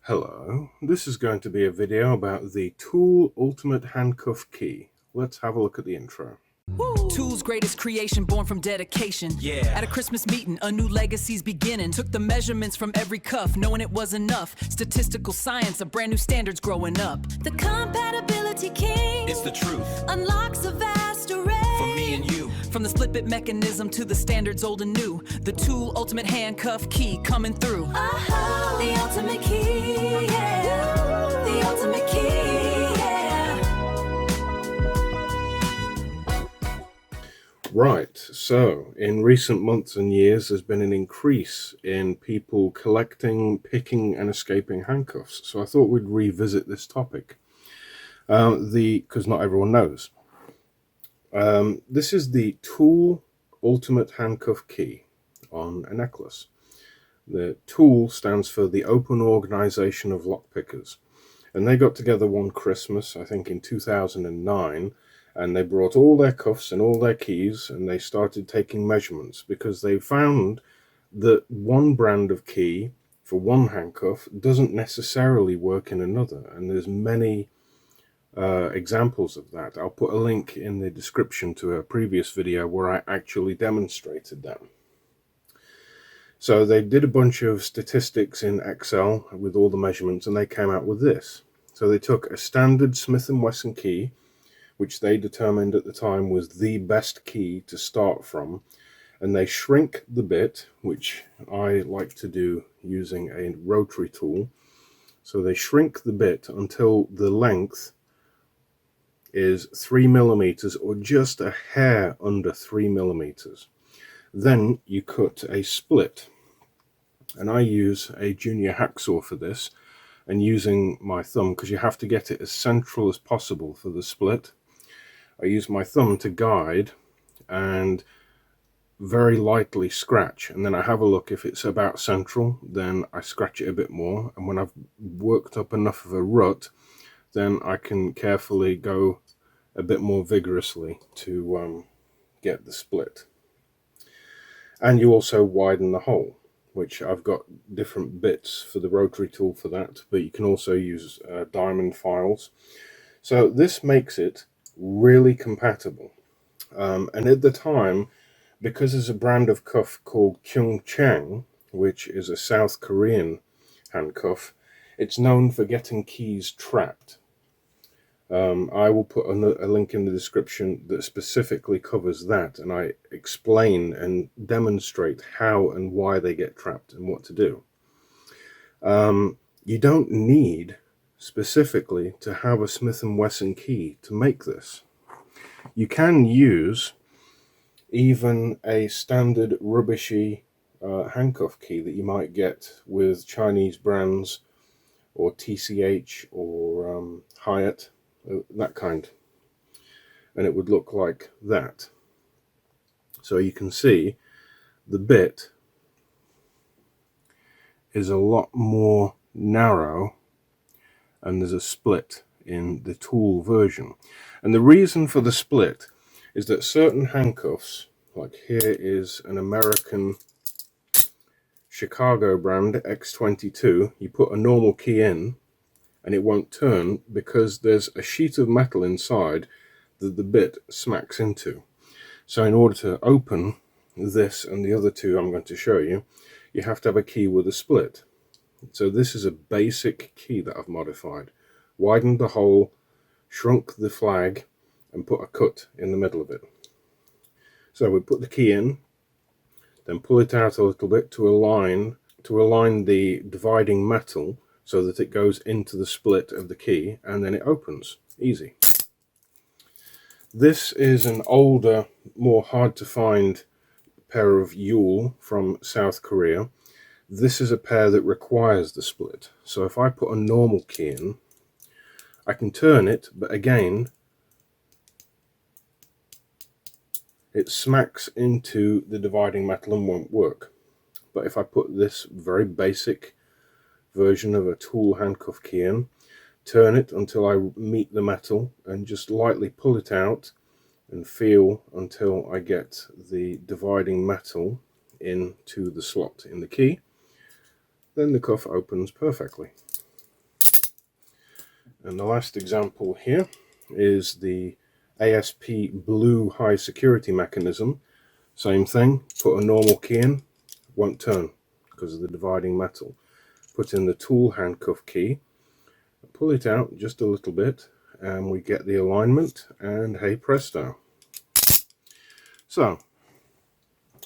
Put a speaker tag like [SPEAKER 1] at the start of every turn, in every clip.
[SPEAKER 1] Hello, this is going to be a video about the TOOOL Ultimate Handcuff Key. Let's have a look at the intro.
[SPEAKER 2] TOOOL's greatest creation, born from dedication. At a Christmas meeting, a new legacy's beginning. Took the measurements from every cuff, knowing it was enough. Statistical science, a brand new standards growing up.
[SPEAKER 3] The compatibility king,
[SPEAKER 2] It's the truth
[SPEAKER 3] unlocks a vast array.
[SPEAKER 2] for me and you. From the split bit mechanism to the standards old and new. The TOOOL Ultimate Handcuff Key coming through.
[SPEAKER 3] The ultimate key, yeah. The ultimate key, yeah.
[SPEAKER 1] Right, so in recent months and years there's been an increase in people collecting, picking and escaping handcuffs. So I thought we'd revisit this topic, because not everyone knows. This is the TOOOL Ultimate Handcuff Key on a necklace. The TOOOL stands for the Open Organization of Lockpickers, and they got together one Christmas, I think in 2009, and they brought all their cuffs and all their keys and they started taking measurements because they found that one brand of key for one handcuff doesn't necessarily work in another, and there's many examples of that. I'll put a link in the description to a previous video where I actually demonstrated that. So they did a bunch of statistics in Excel with all the measurements and they came out with this. So they took a standard Smith & Wesson key, which they determined at the time was the best key to start from, and they shrink the bit, which I like to do using a rotary tool. So they shrink the bit until the length is 3 millimeters, or just a hair under 3 millimeters. Then you cut a split, and I use a junior hacksaw for this, and using my thumb, because you have to get it as central as possible for the split, I use my thumb to guide and very lightly scratch, and then I have a look. If it's about central, then I scratch it a bit more, and when I've worked up enough of a rut, then I can carefully go a bit more vigorously to get the split. And you also widen the hole, which I've got different bits for the rotary tool for that, but you can also use diamond files. So this makes it really compatible. And at the time, because there's a brand of cuff called Kyung Chang, which is a South Korean handcuff, it's known for getting keys trapped. I will put a link in the description that specifically covers that, and I explain and demonstrate how and why they get trapped and what to do. You don't need specifically to have a Smith & Wesson key to make this. You can use even a standard rubbishy handcuff key that you might get with Chinese brands or TCH or HIATT, that kind, and it would look like that. So you can see the bit is a lot more narrow, and there's a split in the TOOOL version. And the reason for the split is that certain handcuffs, like here is an American Chicago brand X22, you put a normal key in and it won't turn because there's a sheet of metal inside that the bit smacks into. So in order to open this and the other two I'm going to show you, you have to have a key with a split. So this is a basic key that I've modified. Widened the hole, shrunk the flag, and put a cut in the middle of it. So we put the key in, then pull it out a little bit to align the dividing metal so that it goes into the split of the key, and then it opens. Easy. This is an older, more hard to find pair of Yuil from South Korea. This is a pair that requires the split. So if I put a normal key in, I can turn it, but again, it smacks into the dividing metal and won't work. But if I put this very basic version of a TOOOL handcuff key in, turn it until I meet the metal, and just lightly pull it out and feel until I get the dividing metal into the slot in the key, then the cuff opens perfectly. And the last example here is the ASP blue high security mechanism. Same thing, put a normal key in, won't turn because of the dividing metal. Put in the tool handcuff key, pull it out just a little bit, and we get the alignment, and hey presto. So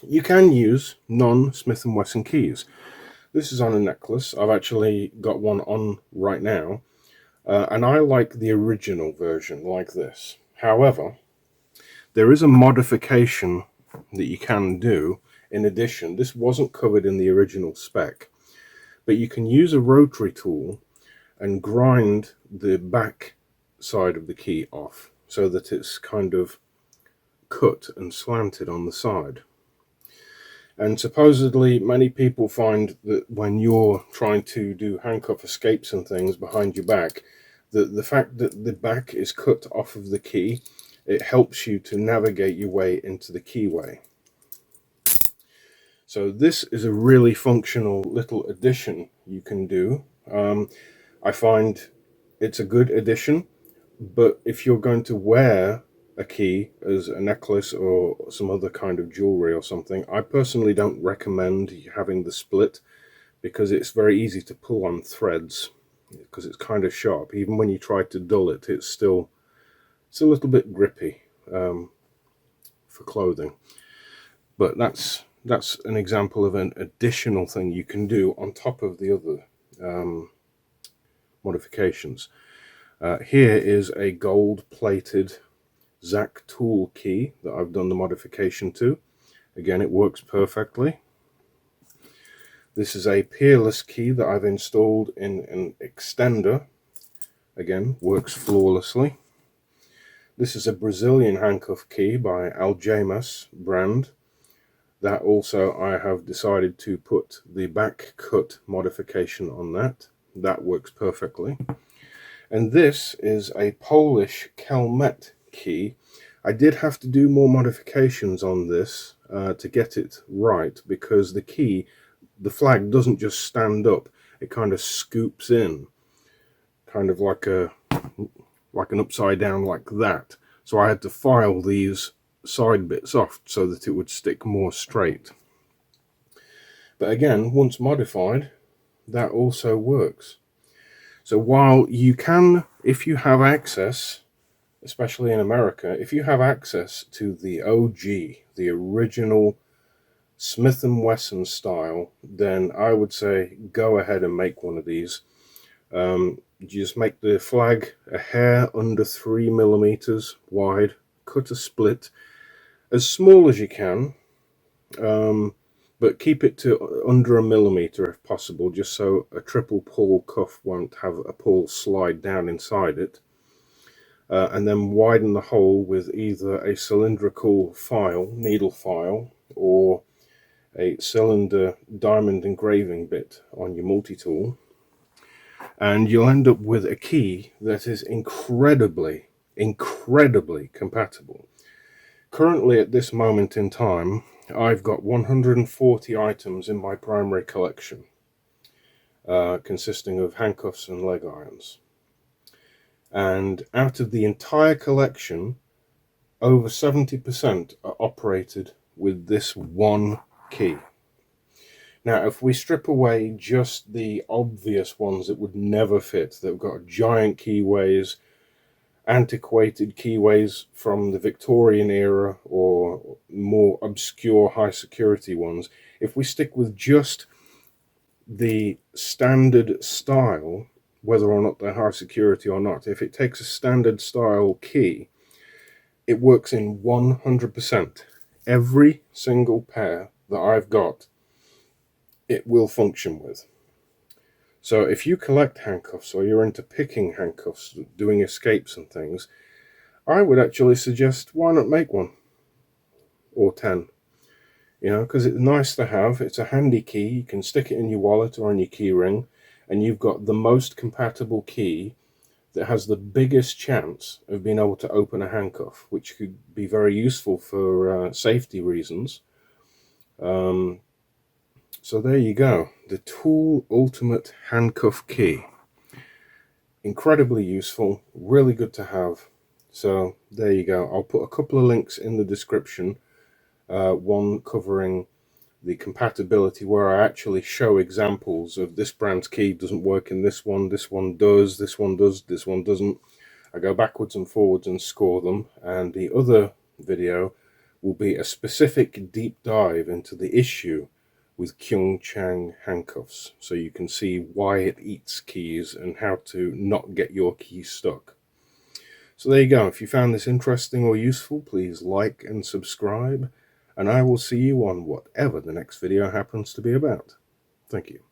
[SPEAKER 1] you can use non-Smith & Wesson keys. This is on a necklace. I've actually got one on right now, and I like the original version like this. However, there is a modification that you can do in addition. This wasn't covered in the original spec, but you can use a rotary tool and grind the back side of the key off so that it's kind of cut and slanted on the side. And supposedly many people find that when you're trying to do handcuff escapes and things behind your back, that the fact that the back is cut off of the key, it helps you to navigate your way into the keyway. So this is a really functional little addition you can do. I find it's a good addition, but if you're going to wear a key as a necklace or some other kind of jewelry or something, I personally don't recommend having the split, because it's very easy to pull on threads because it's kind of sharp. Even when you try to dull it, it's a little bit grippy for clothing. But that's an example of an additional thing you can do on top of the other modifications. Here is a gold-plated Zac tool key that I've done the modification to. Again, it works perfectly. This is a Peerless key that I've installed in an extender. Again, works flawlessly. This is a Brazilian handcuff key by Algemas brand. That also I have decided to put the back cut modification on that. That works perfectly. And this is a Polish Kel-Met key. I did have to do more modifications on this to get it right, because the key, the flag doesn't just stand up, it kind of scoops in, kind of like an upside down like that. So I had to file these side bits off so that it would stick more straight. But again, once modified, that also works. So while you can, if you have access, especially in America, if you have access to the OG, the original Smith & Wesson style, then I would say go ahead and make one of these. You just make the flag a hair under 3 millimeters wide, cut a split as small as you can, but keep it to under 1 millimeter if possible, just so a triple pull cuff won't have a pull slide down inside it. And then widen the hole with either a cylindrical file, needle file, or a cylinder diamond engraving bit on your multi-tool. And you'll end up with a key that is incredibly compatible. Currently, at this moment in time, I've got 140 items in my primary collection, consisting of handcuffs and leg irons. And out of the entire collection, over 70% are operated with this one key. Now, if we strip away just the obvious ones that would never fit, that have got giant keyways, antiquated keyways from the Victorian era, or more obscure high security ones, if we stick with just the standard style, whether or not they're high security or not, if it takes a standard style key, it works in 100%. Every single pair that I've got, it will function with. So if you collect handcuffs, or you're into picking handcuffs, doing escapes and things, I would actually suggest, why not make one? Or 10. You know, because it's nice to have. It's a handy key. You can stick it in your wallet or on your key ring, and you've got the most compatible key that has the biggest chance of being able to open a handcuff, which could be very useful for safety reasons. So there you go, the TOOOL Ultimate Handcuff Key. incredibly useful, really good to have. So there you go. I'll put a couple of links in the description, one covering the compatibility, where I actually show examples of this brand's key doesn't work in this one does, this one does, this one doesn't. I go backwards and forwards and score them, and the other video will be a specific deep dive into the issue with Kyung Chang handcuffs, so you can see why it eats keys and how to not get your keys stuck. So there you go. If you found this interesting or useful, please like and subscribe, and I will see you on whatever the next video happens to be about. Thank you.